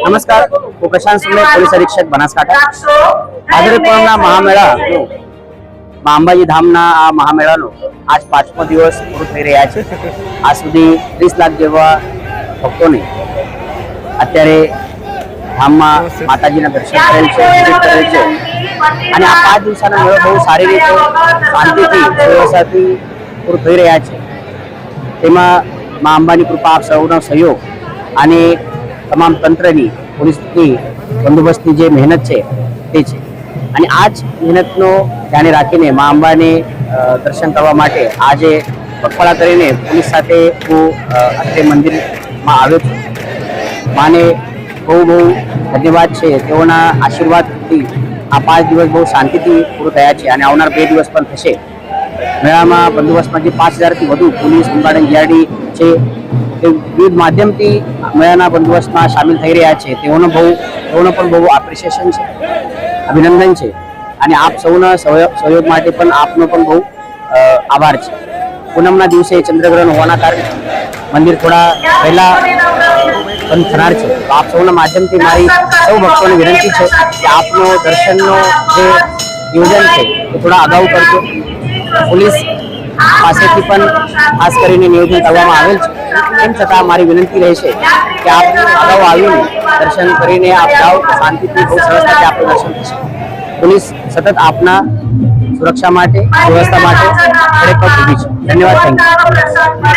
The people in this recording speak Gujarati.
નમસ્કાર, હું પ્રશાંત સુમે, પોલીસ અધિક્ષક બનાસકાંઠા। આદરે પૂનમના મહામેળા માં અંબાજી ધામના આ મહામેળાનો આજ 5મો દિવસ પૂરો થઈ રહ્યા છે। આ સુધી 30 લાખ જેવા ભક્તોને અત્યારે ધામમાં માતાજીના દર્શન કરેલ છે અને આ 5 દિવસનો મેળો બહુ સારી રીતે શાંતિથી વ્યવસ્થાથી પૂરો થઈ રહ્યા છે। તેમાં મા અંબાની કૃપા, આપ સૌનો સહયોગ અને તમામ તંત્રની, પોલીસની, બંદોબસ્તની જે મહેનત છે તે છે અને આ જ મહેનતનો ધ્યાને રાખીને મા અંબાને દર્શન કરવા માટે આજે પગપાળા કરીને પોલીસ સાથે હું અત્રે મંદિરમાં આવ્યો છું। માને બહુ ધન્યવાદ છે, તેઓના આશીર્વાદથી આ 5 દિવસ બહુ શાંતિથી પૂરો થયા છે અને આવનાર 2 દિવસ પણ થશે। મેળામાં બંદોબસ્તમાં જે 5000થી વધુ પોલીસ, હોમગાર્ડ, જીઆરડી છે તે વિવિધ માધ્યમથી મેળાના બંદોબસ્તમાં સામેલ થઈ રહ્યા છે। તેઓનો પણ બહુ એપ્રિસિએશન છે, અભિનંદન છે અને આપ સૌના સહયોગ માટે પણ આપનો પણ બહુ આભાર છે। પૂનમના દિવસે ચંદ્રગ્રહણ હોવાના કારણે મંદિર થોડા પહેલા બંધ થનાર છે, તો આપ સૌના માધ્યમથી મારી સૌ ભક્તોને વિનંતી છે કે આપનો દર્શનનો જે નિયોજન છે એ થોડા અગાઉ કરજો। પોલીસ પાસેથી પણ ખાસ કરીને નિયોજન કરવામાં આવેલ છે, તેમ છતાં મારી વિનંતી રહેશે કે આપ અગાઉ આવીને દર્શન કરીને આપ જાઓ, શાંતિથી બહુ સરળતાથી આપનું દર્શન થશે। પોલીસ સતત આપના સુરક્ષા માટે, વ્યવસ્થા માટે ખડે પગ ઊભી છે। ધન્યવાદ, થેન્ક યુ।